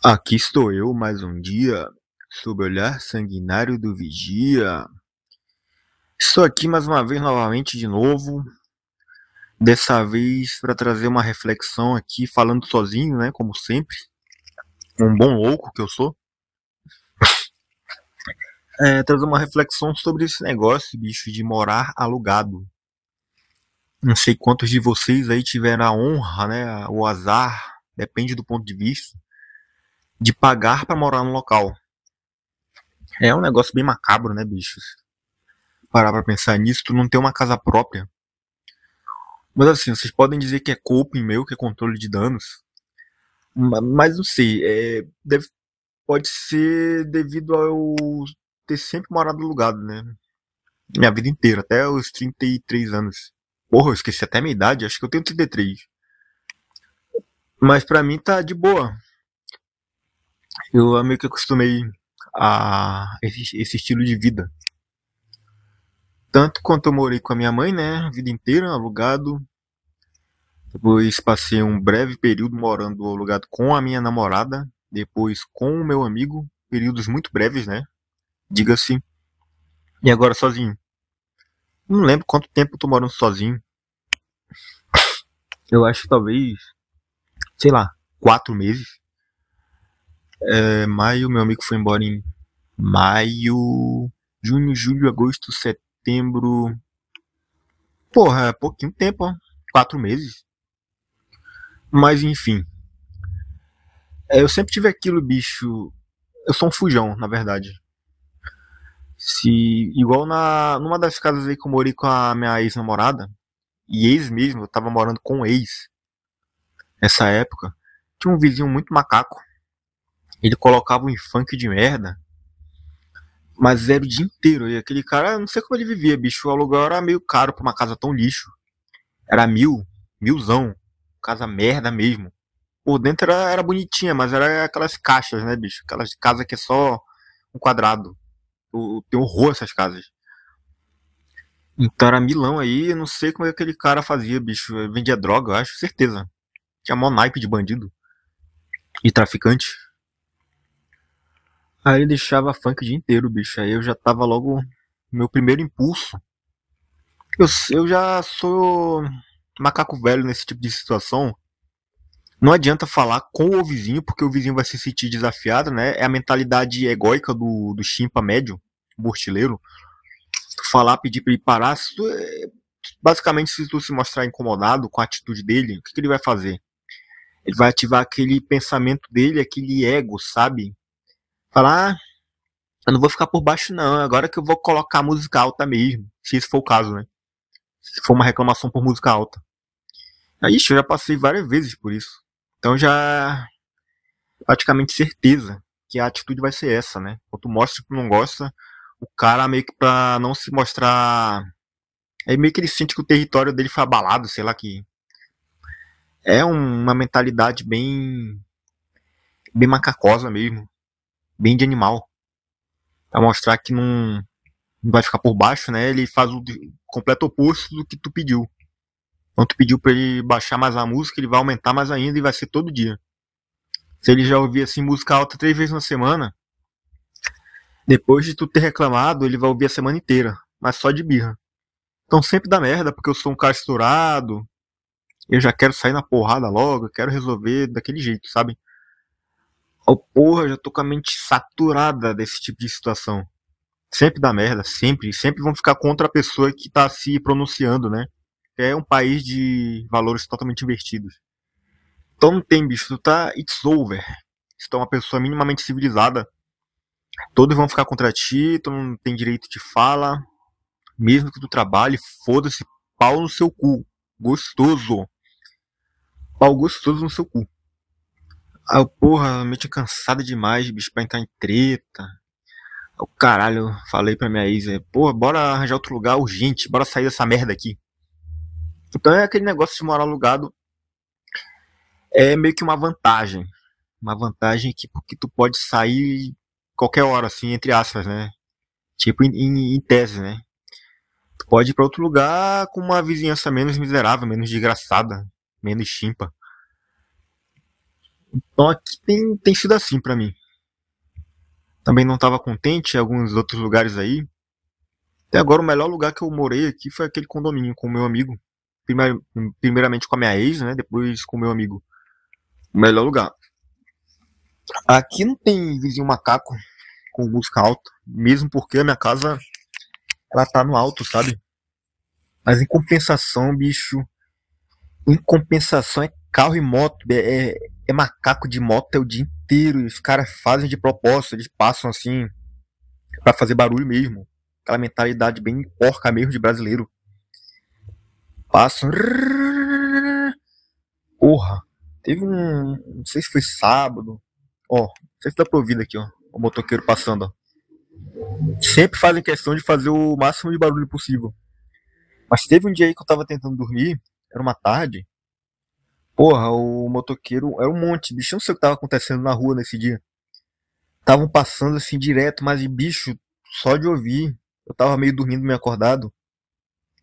Aqui estou eu mais um dia, sob o olhar sanguinário do vigia. Estou aqui mais uma vez, novamente, de novo. Dessa vez para trazer uma reflexão aqui, falando sozinho, né? Como sempre, um bom louco que eu sou. Trazer uma reflexão sobre esse negócio, bicho, de morar alugado. Não sei quantos de vocês aí tiveram a honra, né? O azar, depende do ponto de vista, de pagar para morar no local. É um negócio bem macabro, né, bichos? Parar pra pensar nisso, tu não tem uma casa própria. Mas assim, vocês podem dizer que é coping meu, que é controle de danos. Mas não sei, pode ser devido a eu ter sempre morado alugado, né? Minha vida inteira, até os 33 anos. Porra, eu esqueci até a minha idade, acho que eu tenho 33. Mas pra mim tá de boa. Eu meio que acostumei a esse estilo de vida. Tanto quanto eu morei com a minha mãe, né? A vida inteira, alugado. Depois passei um breve período morando alugado com a minha namorada. Depois com o meu amigo. Períodos muito breves, né? Diga-se. E agora sozinho. Não lembro quanto tempo eu tô morando sozinho. Eu acho que talvez, sei lá, 4 meses. Maio, meu amigo foi embora em maio, junho, julho, agosto, setembro. Porra, é pouquinho tempo, ó. 4 meses. Mas enfim. Eu sempre tive aquilo, bicho. Eu sou um fujão, na verdade. Se igual numa das casas aí que eu morei com a minha ex-namorada, e ex mesmo, eu tava morando com o ex nessa época, tinha um vizinho muito macaco. Ele colocava um funk de merda, mas era o dia inteiro. E aquele cara, não sei como ele vivia, bicho. O aluguel era meio caro pra uma casa tão lixo. Era milzão. Casa merda mesmo. Por dentro era bonitinha, mas era aquelas caixas, né, bicho? Aquelas casas que é só um quadrado. Eu tenho horror a essas casas. Então era milão aí, eu não sei como é que aquele cara fazia, bicho. Ele vendia droga, eu acho, certeza. Tinha mó naipe de bandido e traficante. Aí ele deixava funk o dia inteiro, bicho. Aí eu já tava logo. Meu primeiro impulso. Eu já sou macaco velho nesse tipo de situação. Não adianta falar com o vizinho, porque o vizinho vai se sentir desafiado, né? É a mentalidade egóica do chimpa médio, burtileiro. Tu falar, pedir pra ele parar. Basicamente, se tu se mostrar incomodado com a atitude dele, o que ele vai fazer? Ele vai ativar aquele pensamento dele, aquele ego, sabe? Falar, eu não vou ficar por baixo não, agora que eu vou colocar música alta mesmo, se esse for o caso, né? Se for uma reclamação por música alta. Aí, eu já passei várias vezes por isso. Então já praticamente certeza que a atitude vai ser essa, né? Quando tu mostra que tu não gosta, o cara meio que pra não se mostrar. Aí meio que ele sente que o território dele foi abalado, sei lá que. É uma mentalidade bem macacosa mesmo, bem de animal. Pra mostrar que não vai ficar por baixo, né? Ele faz o completo oposto do que tu pediu. Quando tu pediu pra ele baixar mais a música, ele vai aumentar mais ainda e vai ser todo dia. Se ele já ouvir assim música alta 3 vezes na semana, depois de tu ter reclamado, ele vai ouvir a semana inteira, mas só de birra. Então sempre dá merda, porque eu sou um cara estourado, eu já quero sair na porrada logo, eu quero resolver daquele jeito, sabe? Oh, porra, já tô com a mente saturada desse tipo de situação. Sempre dá merda, sempre vão ficar contra a pessoa que tá se pronunciando, né? É um país de valores totalmente invertidos. Então não tem, bicho, tu tá, it's over. Se tu é uma pessoa minimamente civilizada, todos vão ficar contra ti, tu não tem direito de fala, mesmo que tu trabalhe, foda-se, pau no seu cu. Gostoso. Pau gostoso no seu cu. Ah, porra, mente cansada demais, bicho, pra entrar em treta. O caralho, falei pra minha ex, porra, bora arranjar outro lugar urgente, bora sair dessa merda aqui. Então é aquele negócio de morar alugado, é meio que uma vantagem. Uma vantagem que porque tu pode sair qualquer hora, assim, entre aspas, né? Tipo, em tese, né? Tu pode ir pra outro lugar com uma vizinhança menos miserável, menos desgraçada, menos chimpa. Então aqui tem sido assim pra mim. Também não tava contente em alguns outros lugares aí. Até agora o melhor lugar que eu morei aqui foi aquele condomínio com o meu amigo. Primeiramente com a minha ex, né? Depois com o meu amigo. O melhor lugar. Aqui não tem vizinho macaco com música alta. Mesmo porque a minha casa, ela tá no alto, sabe? Mas em compensação, bicho. Em compensação é carro e moto. É macaco de moto é o dia inteiro. E os caras fazem de propósito. Eles passam assim pra fazer barulho mesmo. Aquela mentalidade bem porca mesmo de brasileiro. Passam. Porra. Teve um. Não sei se foi sábado. Ó, não sei se dá pra ouvir aqui, ó. O motoqueiro passando, ó. Sempre fazem questão de fazer o máximo de barulho possível. Mas teve um dia aí que eu tava tentando dormir. Era uma tarde. Porra, o motoqueiro. Era um monte. Bicho, eu não sei o que tava acontecendo na rua nesse dia. Estavam passando assim direto, mas de bicho, só de ouvir. Eu tava meio dormindo, meio acordado.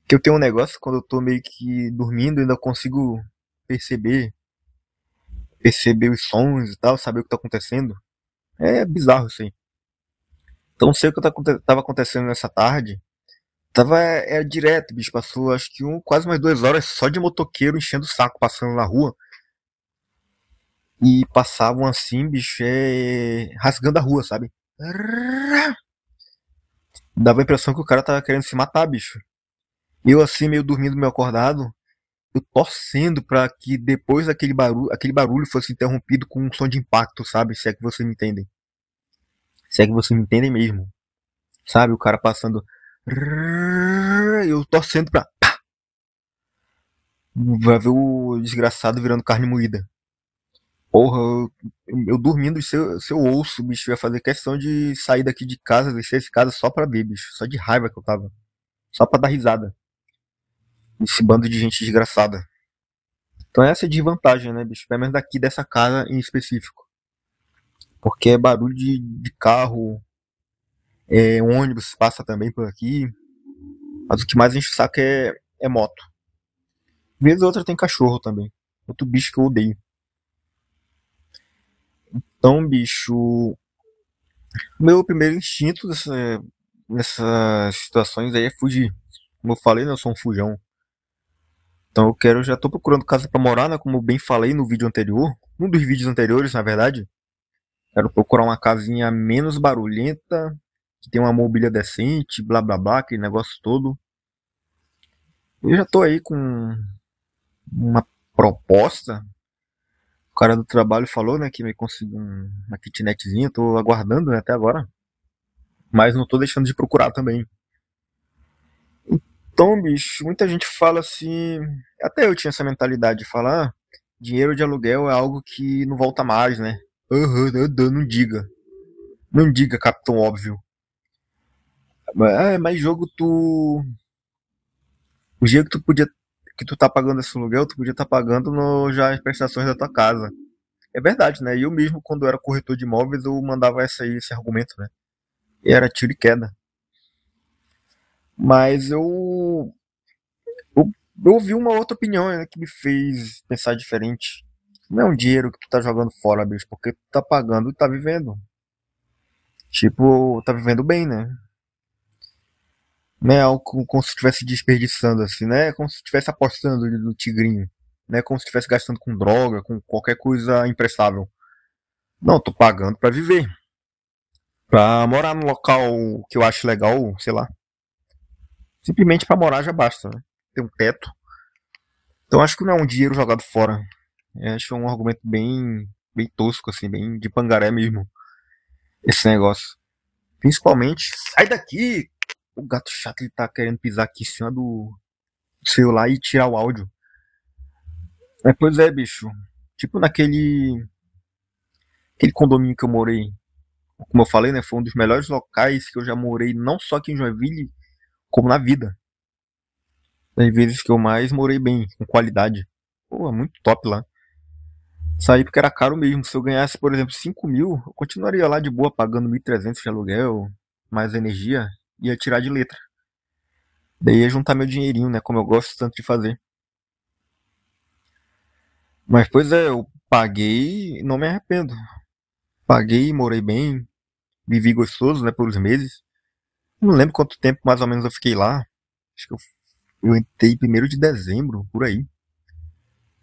Que eu tenho um negócio, quando eu tô meio que dormindo, eu ainda consigo perceber, perceber os sons e tal, saber o que tá acontecendo. É bizarro isso aí. Então não sei o que tava acontecendo nessa tarde. Tava direto, bicho, passou acho que quase umas 2 horas só de motoqueiro enchendo o saco, passando na rua. E passavam assim, bicho, rasgando a rua, sabe? Dava a impressão que o cara tava querendo se matar, bicho. Eu assim, meio dormindo, meio acordado, eu torcendo pra que depois aquele barulho fosse interrompido com um som de impacto, sabe? Se é que você me entendem. Se é que você me entendem mesmo. Sabe? O cara passando. Eu torcendo pra. Vai ver o desgraçado virando carne moída. Porra, eu dormindo, se eu ouço, bicho, eu ia fazer questão de sair daqui de casa, descer esse casa só pra ver, bicho. Só de raiva que eu tava. Só pra dar risada. Esse bando de gente desgraçada. Então essa é a desvantagem, né, bicho? Pelo menos daqui dessa casa em específico. Porque é barulho de carro, ônibus passa também por aqui. Mas o que mais enche o saco é moto. Vez ou outra tem cachorro também. Outro bicho que eu odeio. Então, bicho, meu primeiro instinto nessas situações aí é fugir. Como eu falei, né, eu sou um fujão. Então já tô procurando casa pra morar, né? Como eu bem falei no vídeo anterior. Um dos vídeos anteriores, na verdade. Quero procurar uma casinha menos barulhenta, que tem uma mobília decente, blá blá blá, aquele negócio todo. Eu já tô aí com uma proposta. O cara do trabalho falou, né, que me conseguiu uma kitnetzinha, tô aguardando, né, até agora. Mas não tô deixando de procurar também. Então, bicho, muita gente fala assim. Até eu tinha essa mentalidade de falar: dinheiro de aluguel é algo que não volta mais, né? Não diga. Não diga, Capitão Óbvio. Mas jogo tu. O dia que tu podia. Que tu tá pagando esse aluguel, tu podia estar pagando já as prestações da tua casa. É verdade, né? E eu mesmo, quando era corretor de imóveis, eu mandava esse argumento, né? E era tiro e queda. Mas eu, eu ouvi uma outra opinião, né, que me fez pensar diferente. Não é um dinheiro que tu tá jogando fora, bicho, porque tu tá pagando e tá vivendo. Tipo, tá vivendo bem, né? Não é algo como se estivesse desperdiçando, assim, né? Como se estivesse apostando no tigrinho. Né? Como se estivesse gastando com droga, com qualquer coisa imprestável. Não, tô pagando pra viver. Pra morar num local que eu acho legal, sei lá. Simplesmente pra morar já basta, né? Ter um teto. Então acho que não é um dinheiro jogado fora. Eu acho um argumento bem tosco, assim, bem de pangaré mesmo. Esse negócio. Principalmente, sai daqui! O gato chato ele tá querendo pisar aqui em cima do celular e tirar o áudio. Pois é, bicho. Tipo aquele condomínio que eu morei. Como eu falei, né? Foi um dos melhores locais que eu já morei, não só aqui em Joinville, como na vida. Das vezes que eu mais morei bem, com qualidade. Pô, é muito top lá. Saí porque era caro mesmo. Se eu ganhasse, por exemplo, 5 mil, eu continuaria lá de boa, pagando 1.300 de aluguel, mais energia, ia tirar de letra. Daí ia juntar meu dinheirinho, né? Como eu gosto tanto de fazer. Mas, pois é, eu paguei e não me arrependo. Paguei, morei bem, vivi gostoso, né, por uns meses. Não lembro quanto tempo mais ou menos eu fiquei lá. Acho que eu entrei 1º de dezembro, por aí.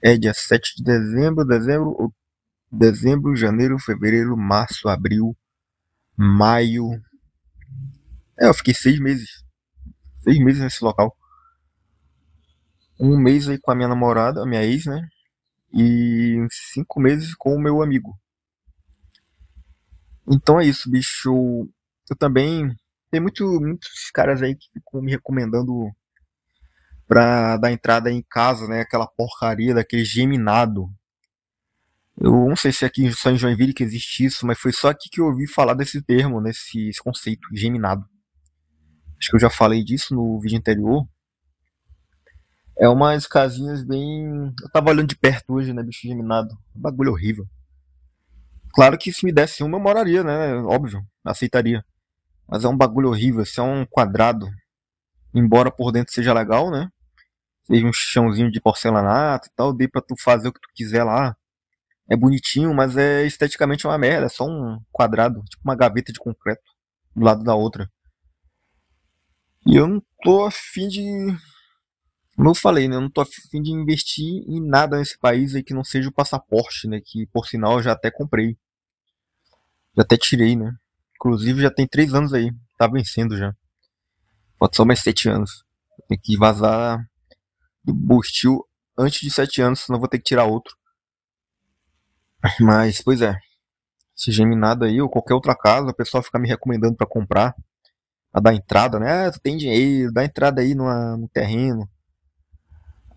É, dia 7 de dezembro, dezembro, janeiro, fevereiro, março, abril, maio. É, eu fiquei 6 meses. 6 meses nesse local. Um mês aí com a minha namorada, a minha ex, né? E uns 5 meses com o meu amigo. Então é isso, bicho. Eu também. Tem muitos caras aí que ficam me recomendando pra dar entrada em casa, né? Aquela porcaria daquele geminado. Eu não sei se é aqui só em Joinville que existe isso, mas foi só aqui que eu ouvi falar desse termo, esse conceito, geminado. Acho que eu já falei disso no vídeo anterior. É umas casinhas bem. Eu tava olhando de perto hoje, né, bicho geminado. Um bagulho horrível. Claro que se me desse uma, eu moraria, né? Óbvio, aceitaria. Mas é um bagulho horrível, se é um quadrado. Embora por dentro seja legal, né? Seja um chãozinho de porcelanato e tal, dê pra tu fazer o que tu quiser lá. É bonitinho, mas é esteticamente uma merda. É só um quadrado, tipo uma gaveta de concreto, do lado da outra. E eu não tô afim de. Como eu falei, né? Eu não tô afim de investir em nada nesse país aí que não seja o passaporte, né? Que por sinal eu já até comprei. Já até tirei, né? Inclusive já tem 3 anos aí. Tá vencendo já. Pode só mais 7 anos. Tem que vazar do Bustil antes de 7 anos, senão vou ter que tirar outro. Mas, pois é. Esse geminado aí, ou qualquer outra casa, o pessoal fica me recomendando pra comprar. A dar entrada, né? Ah, tu tem dinheiro, dá entrada aí no terreno.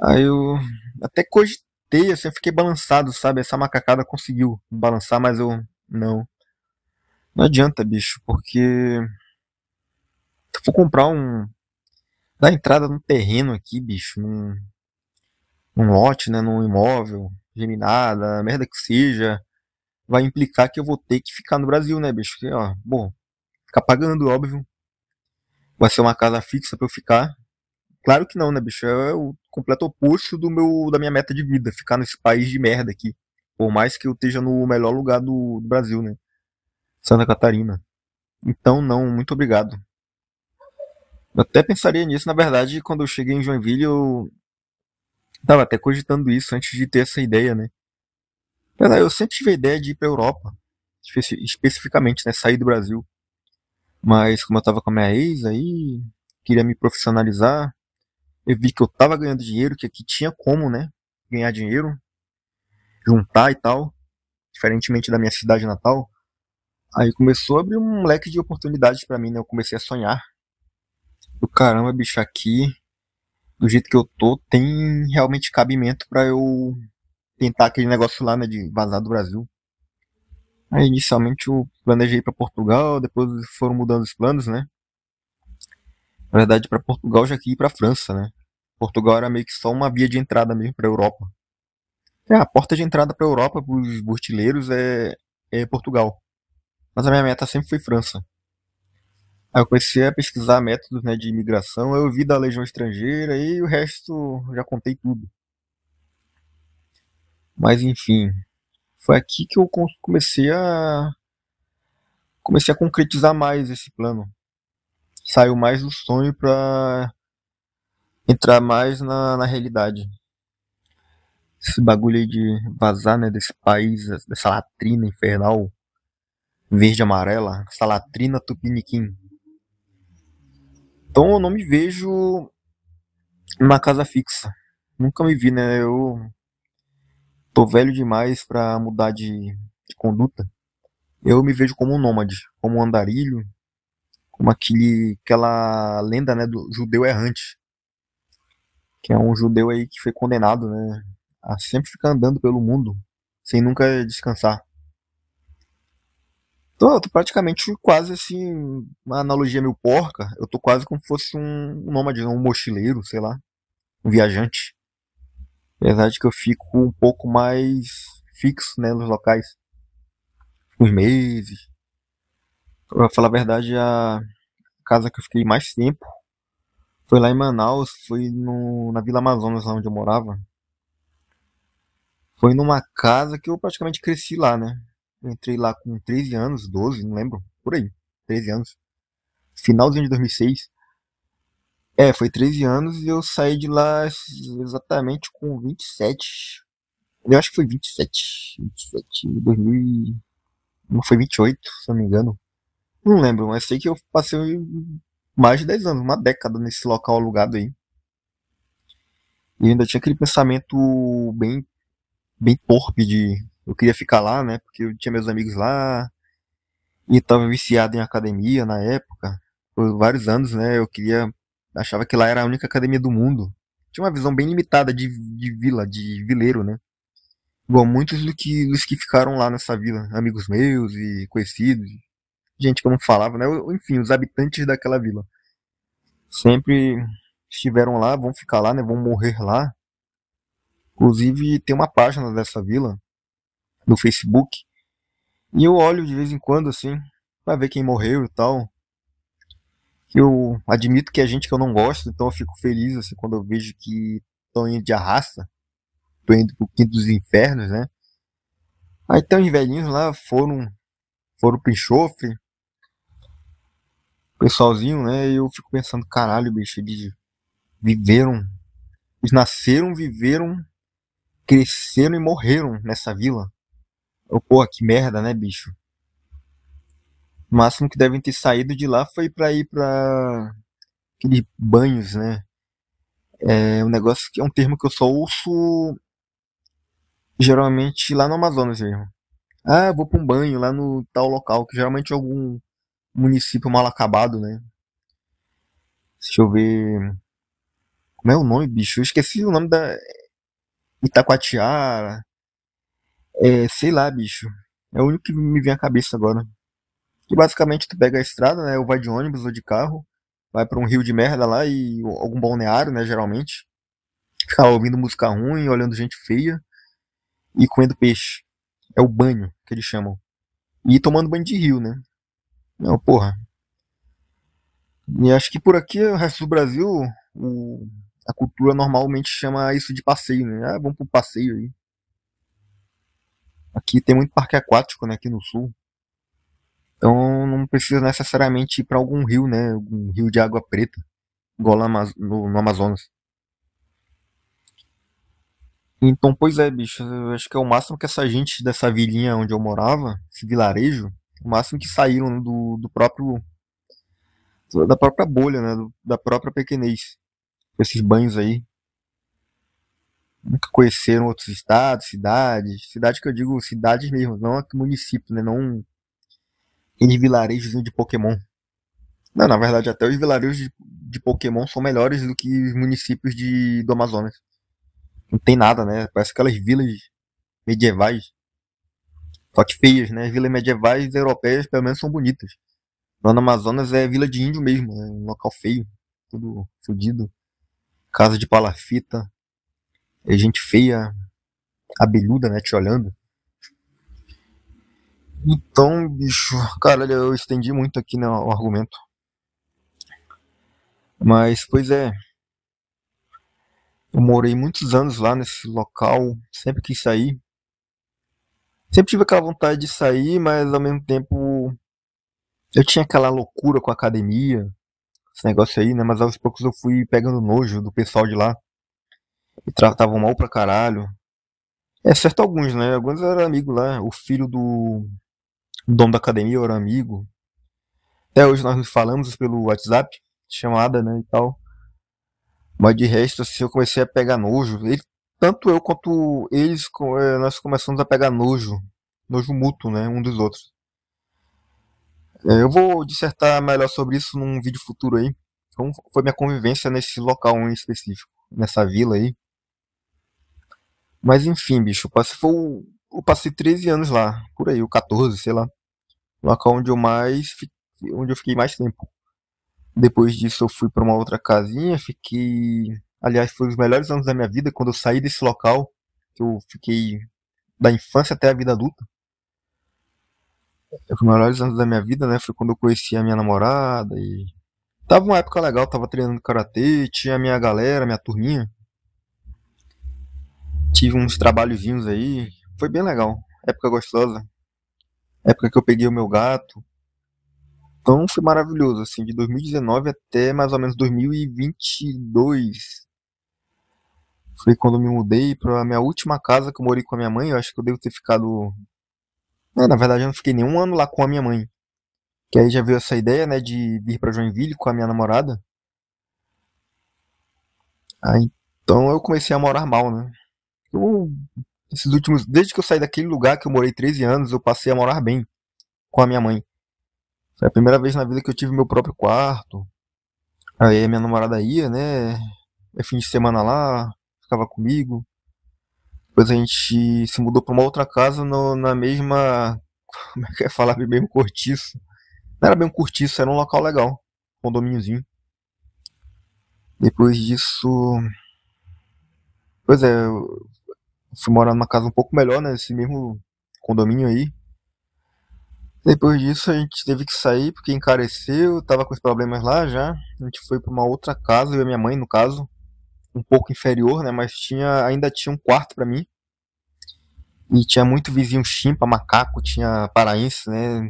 Aí eu até cogitei, assim, eu fiquei balançado, sabe? Essa macacada conseguiu balançar, mas eu não. Não adianta, bicho, porque se eu for comprar dar entrada num terreno aqui, bicho, num lote, né? Num imóvel, geminada, merda que seja, vai implicar que eu vou ter que ficar no Brasil, né, bicho? Porque, ó, bom, ficar pagando, óbvio. Vai ser uma casa fixa pra eu ficar. Claro que não, né, bicho? É o completo oposto da minha meta de vida, ficar nesse país de merda aqui. Por mais que eu esteja no melhor lugar do Brasil, né? Santa Catarina. Então, não, muito obrigado. Eu até pensaria nisso, na verdade, quando eu cheguei em Joinville, eu tava até cogitando isso antes de ter essa ideia, né? Eu sempre tive a ideia de ir pra Europa, especificamente, né? Sair do Brasil. Mas como eu tava com a minha ex aí, queria me profissionalizar, eu vi que eu tava ganhando dinheiro, que aqui tinha como, né? Ganhar dinheiro, juntar e tal, diferentemente da minha cidade natal. Aí começou a abrir um leque de oportunidades pra mim, né? Eu comecei a sonhar. Do caramba, bicho, aqui, do jeito que eu tô, tem realmente cabimento pra eu tentar aquele negócio lá, né? De vazar do Brasil. Aí inicialmente eu planejei pra Portugal, depois foram mudando os planos, né? Na verdade, pra Portugal eu já queria ir pra França, né? Portugal era meio que só uma via de entrada mesmo pra Europa. É, a porta de entrada pra Europa, pros burtileiros, é Portugal. Mas a minha meta sempre foi França. Aí eu comecei a pesquisar métodos, né, de imigração, eu vi da Legião Estrangeira e o resto já contei tudo. Mas enfim, foi aqui que eu comecei a concretizar mais esse plano. Saiu mais do sonho pra entrar mais na realidade. Esse bagulho aí de vazar, né, desse país, dessa latrina infernal, verde e amarela, essa latrina tupiniquim. Então eu não me vejo numa casa fixa. Nunca me vi, né? Eu tô velho demais pra mudar de conduta. Eu me vejo como um nômade, como um andarilho, como aquela lenda, né, do judeu errante, que é um judeu aí que foi condenado, né, a sempre ficar andando pelo mundo, sem nunca descansar. Tô praticamente quase assim, uma analogia meio porca, eu tô quase como se fosse um nômade, um mochileiro, sei lá, um viajante. Apesar de que eu fico um pouco mais fixo, né, nos locais, uns meses. Pra falar a verdade, a casa que eu fiquei mais tempo foi lá em Manaus, foi na Vila Amazonas, lá onde eu morava. Foi numa casa que eu praticamente cresci lá, né? Eu entrei lá com 13 anos, 12, não lembro, por aí, 13 anos. Finalzinho de 2006. É, foi 13 anos e eu saí de lá exatamente com 27. Eu acho que foi 27. 27, 2000. Não foi 28, se eu não me engano. Não lembro, mas sei que eu passei mais de 10 anos, uma década nesse local alugado aí. E eu ainda tinha aquele pensamento bem, bem torpe de eu queria ficar lá, né? Porque eu tinha meus amigos lá e tava viciado em academia na época. Por vários anos, né? Eu queria. Achava que lá era a única academia do mundo. Tinha uma visão bem limitada de vila, de vileiro, né? Igual muitos dos que ficaram lá nessa vila. Amigos meus e conhecidos. Gente que eu não falava, né? Enfim, os habitantes daquela vila. Sempre estiveram lá, vão ficar lá, né? Vão morrer lá. Inclusive, tem uma página dessa vila no Facebook. E eu olho de vez em quando, assim, pra ver quem morreu e tal. Eu admito que é gente que eu não gosto, então eu fico feliz, assim, quando eu vejo que estão indo de arrasta. Tô indo pro quinto dos infernos, né? Aí tem uns velhinhos lá, foram pro enxofre, pessoalzinho, né? E eu fico pensando, caralho, bicho, eles viveram, eles nasceram, viveram, cresceram e morreram nessa vila. Eu, porra, que merda, né, bicho? O máximo que devem ter saído de lá foi pra ir pra aqueles banhos, né? É um negócio que é um termo que eu só ouço geralmente lá no Amazonas mesmo. Ah, vou pra um banho lá no tal local, que geralmente é algum município mal acabado, né? Deixa eu ver. Como é o nome, bicho? Eu esqueci o nome da. Itacoatiara. É, sei lá, bicho. É o único que me vem à cabeça agora. Que basicamente tu pega a estrada, né? Ou vai de ônibus ou de carro. Vai pra um rio de merda lá e algum balneário, né? Geralmente. Ficar ouvindo música ruim, olhando gente feia e comendo peixe. É o banho que eles chamam. E tomando banho de rio, né? Não, porra. E acho que por aqui, o resto do Brasil, a cultura normalmente chama isso de passeio, né? Ah, vamos pro passeio aí. Aqui tem muito parque aquático, né? Aqui no sul. Então não precisa necessariamente ir pra algum rio, né? Algum rio de água preta, igual lá no Amazonas. Então, pois é, bicho. Eu acho que é o máximo que essa gente dessa vilinha onde eu morava, esse vilarejo, o máximo que saíram da própria bolha, né? Da própria pequenez. Esses banhos aí. Nunca conheceram outros estados, cidades. Cidade que eu digo cidades mesmo, não aqui município, né? Não aquele vilarejozinho de Pokémon. Não, na verdade, até os vilarejos de Pokémon são melhores do que os municípios do Amazonas. Não tem nada, né? Parece aquelas vilas medievais. Só que feias, né? As vilas medievais europeias, pelo menos, são bonitas. Lá no Amazonas é vila de índio mesmo, é um local feio. Tudo fodido. Casa de palafita. É gente feia, abelhuda, né? Te olhando. Então, bicho, cara, eu estendi muito aqui no argumento. Mas, pois é, eu morei muitos anos lá nesse local, sempre quis sair. Sempre tive aquela vontade de sair, mas ao mesmo tempo eu tinha aquela loucura com a academia, esse negócio aí, né? Mas aos poucos eu fui pegando nojo do pessoal de lá. Me tratavam mal pra caralho. É certo alguns, né? Alguns eram amigos lá. O filho do dono da academia eu era amigo. Até hoje nós nos falamos pelo WhatsApp, chamada, né, e tal. Mas de resto, assim, eu comecei a pegar nojo. Tanto eu quanto eles, nós começamos a pegar nojo. Nojo mútuo, né? Um dos outros. É, eu vou dissertar melhor sobre isso num vídeo futuro aí. Como foi minha convivência nesse local em específico. Nessa vila aí. Mas enfim, bicho. Eu passei 13 anos lá. Por aí, o 14, sei lá. Local onde eu fiquei mais tempo. Depois disso eu fui pra uma outra casinha. Fiquei. Aliás, foi os melhores anos da minha vida quando eu saí desse local. Que eu fiquei da infância até a vida adulta. Os melhores anos da minha vida, né? Foi quando eu conheci a minha namorada e. Tava uma época legal, tava treinando karatê, tinha a minha galera, minha turminha. Tive uns trabalhozinhos aí. Foi bem legal. Época gostosa. Época que eu peguei o meu gato. Então foi maravilhoso, assim, de 2019 até mais ou menos 2022. Foi quando eu me mudei pra minha última casa que eu morei com a minha mãe. Eu acho que eu devo ter ficado. Na verdade, eu não fiquei nenhum ano lá com a minha mãe. Que aí já veio essa ideia, né, de vir pra Joinville com a minha namorada. Aí então eu comecei a morar mal, né? Eu, esses últimos. Desde que eu saí daquele lugar que eu morei 13 anos, eu passei a morar bem com a minha mãe. Foi a primeira vez na vida que eu tive meu próprio quarto. Aí a minha namorada ia, né? Fim de semana lá, ficava comigo. Depois a gente se mudou pra uma outra casa na mesma. Como é que eu ia falar? Mesmo cortiço. Não era bem um cortiço, era um local legal. Condomíniozinho. Depois disso. Pois é, eu fui morar numa casa um pouco melhor, né? Esse mesmo condomínio aí. Depois disso a gente teve que sair porque encareceu, tava com os problemas lá já. A gente foi pra uma outra casa, eu e minha mãe, no caso, um pouco inferior, né? Mas ainda tinha um quarto pra mim. E tinha muito vizinho chimpa, macaco, tinha paraense, né?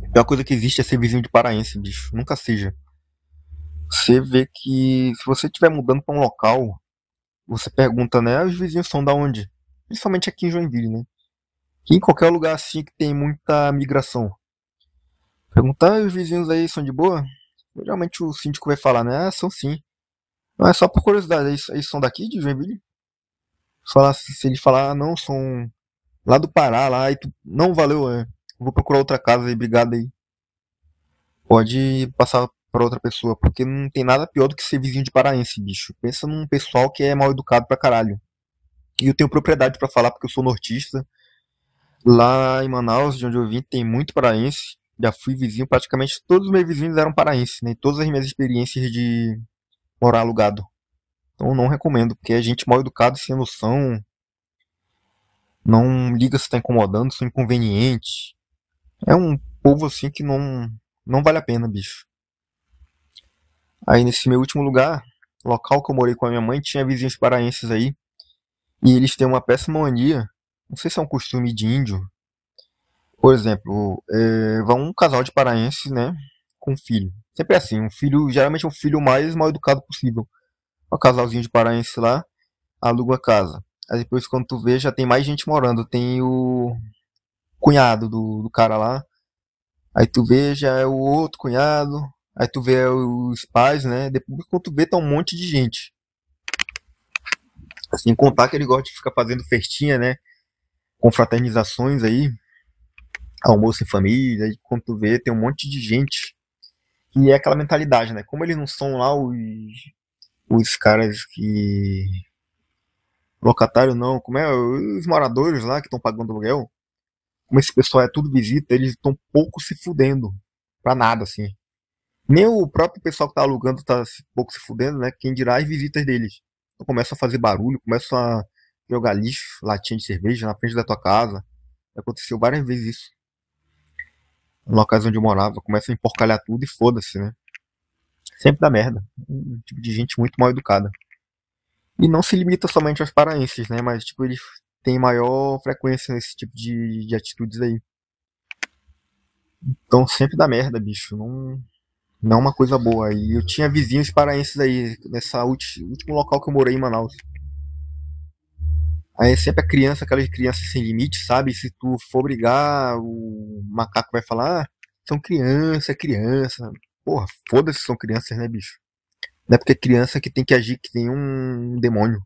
A pior coisa que existe é ser vizinho de paraense, bicho. Nunca seja. Você vê que se você estiver mudando pra um local, você pergunta, né? Os vizinhos são da onde? Principalmente aqui em Joinville, né? Que em qualquer lugar assim que tem muita migração. Perguntar, os vizinhos aí são de boa? Geralmente o síndico vai falar, né? Ah, são sim. Não é só por curiosidade, eles são daqui de Joinville? Falar, se ele falar, ah, não, são lá do Pará, lá, e tu, não valeu, vou procurar outra casa aí, obrigado aí. Pode passar pra outra pessoa, porque não tem nada pior do que ser vizinho de paraense, bicho. Pensa num pessoal que é mal educado pra caralho. E eu tenho propriedade pra falar porque eu sou nortista. Lá em Manaus, de onde eu vim, tem muito paraense. Já fui vizinho, praticamente todos os meus vizinhos eram paraenses, né? Todas as minhas experiências de morar alugado. Então não recomendo, porque é gente mal educada, sem noção, não liga se tá incomodando, são inconvenientes. É um povo assim que não vale a pena, bicho. Aí nesse meu último lugar, local que eu morei com a minha mãe, tinha vizinhos paraenses aí, e eles têm uma péssima mania, não sei se é um costume de índio, por exemplo, vão um casal de paraenses, né, com um filho. Sempre é assim, um filho, geralmente é um filho mais mal educado possível. Um casalzinho de paraense lá, aluga a casa. Aí depois quando tu vê, já tem mais gente morando. Tem o cunhado do cara lá. Aí tu vê, já é o outro cunhado. Aí tu vê os pais, né? Depois quando tu vê, tá um monte de gente. Assim, contar que ele gosta de ficar fazendo festinha, né? Confraternizações aí. Almoço em família. Aí quando tu vê, tem um monte de gente. E é aquela mentalidade, né? Como eles não são lá os caras que. Locatário não, como é? Os moradores lá que estão pagando aluguel. Como esse pessoal é tudo visita, eles estão pouco se fudendo. Pra nada, assim. Nem o próprio pessoal que tá alugando tá pouco se fudendo, né? Quem dirá as visitas deles. Então começa a fazer barulho, começa a jogar lixo, latinha de cerveja na frente da tua casa. Aconteceu várias vezes isso. No locais onde eu morava, começa a emporcalhar tudo e foda-se, né? Sempre dá merda. Um tipo de gente muito mal educada. E não se limita somente aos paraenses, né? Mas, tipo, eles têm maior frequência nesse tipo de atitudes aí. Então sempre dá merda, bicho. Não é uma coisa boa. E eu tinha vizinhos paraenses aí, nessa último local que eu morei em Manaus. Aí é sempre a criança, aquelas crianças sem limite, sabe? Se tu for brigar, o macaco vai falar, ah, são criança, é criança. Porra, foda-se, são crianças, né, bicho? Não é porque é criança que tem que agir que tem um demônio.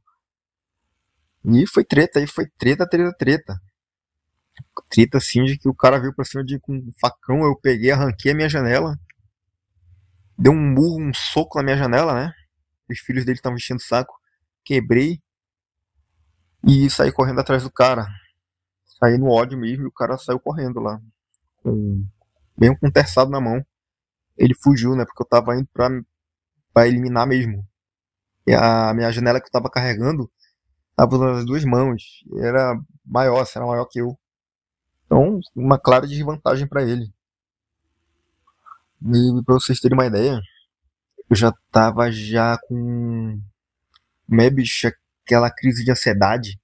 E foi treta, aí foi treta, treta, treta. Treta assim de que o cara veio pra cima de com um facão, eu peguei, arranquei a minha janela, deu um murro, um soco na minha janela, né? Os filhos dele estavam enchendo o saco. Quebrei e saí correndo atrás do cara. Saí no ódio mesmo e o cara saiu correndo lá. Com, mesmo com um terçado na mão. Ele fugiu, né? Porque eu tava indo pra eliminar mesmo. E a minha janela que eu tava carregando tava usando as duas mãos. Era maior, assim, era maior que eu. Então, uma clara desvantagem pra ele. E pra vocês terem uma ideia, eu já tava já com. Né, bicho, aquela crise de ansiedade.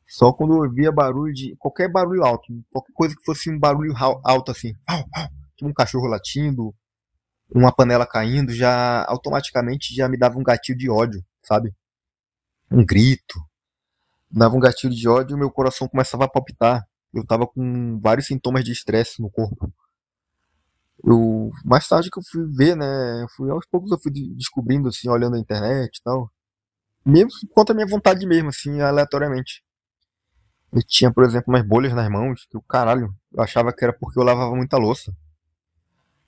Só quando eu ouvia barulho de. Qualquer barulho alto. Qualquer coisa que fosse um barulho alto assim. Tipo um cachorro latindo, uma panela caindo, já automaticamente já me dava um gatilho de ódio, sabe? Um grito. Dava um gatilho de ódio e meu coração começava a palpitar. Eu tava com vários sintomas de estresse no corpo. Eu, mais tarde que eu fui ver, né? Fui, aos poucos eu fui descobrindo, assim, olhando na internet e tal. Mesmo contra a minha vontade mesmo, assim, aleatoriamente. Eu tinha, por exemplo, umas bolhas nas mãos, que o caralho, eu achava que era porque eu lavava muita louça.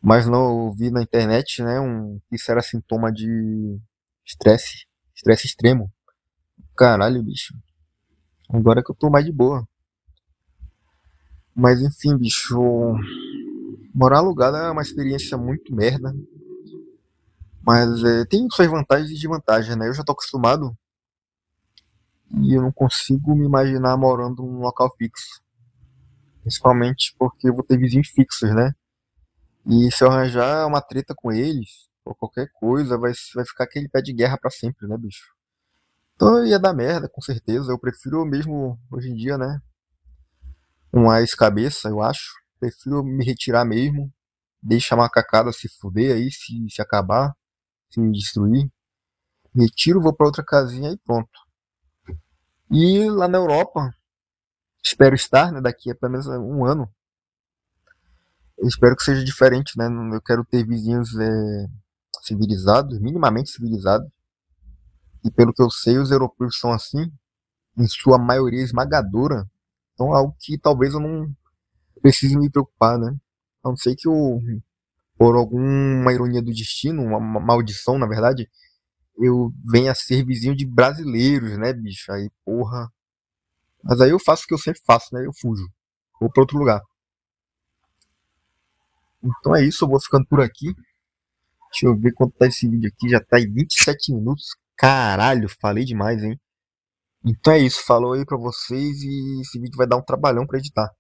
Mas não, eu vi na internet, né, isso era sintoma de estresse, estresse extremo. Caralho, bicho. Agora que eu tô mais de boa. Mas enfim, bicho, morar alugado é uma experiência muito merda. Mas tem suas vantagens e desvantagens, né? Eu já tô acostumado e eu não consigo me imaginar morando num local fixo. Principalmente porque eu vou ter vizinhos fixos, né? E se eu arranjar uma treta com eles, ou qualquer coisa, vai ficar aquele pé de guerra pra sempre, né, bicho? Então ia dar merda, com certeza. Eu prefiro mesmo, hoje em dia, né? Um ex-cabeça, eu acho. Prefiro me retirar mesmo. Deixa a macacada se fuder aí, se acabar, se me destruir. Me retiro, vou pra outra casinha e pronto. E lá na Europa, espero estar, né? Daqui a pelo menos um ano. Eu espero que seja diferente, né? Eu quero ter vizinhos civilizados, minimamente civilizados. E pelo que eu sei, os europeus são assim, em sua maioria esmagadora. Então é algo que talvez eu não precise me preocupar, né? A não ser que eu, por alguma ironia do destino, uma maldição, na verdade, eu venha a ser vizinho de brasileiros, né, bicho? Aí, porra. Mas aí eu faço o que eu sempre faço, né? Eu fujo. Vou pra outro lugar. Então é isso, eu vou ficando por aqui. Deixa eu ver quanto tá esse vídeo aqui. Já tá em 27 minutos. Caralho, falei demais, hein? Então é isso, falou aí pra vocês e esse vídeo vai dar um trabalhão pra editar.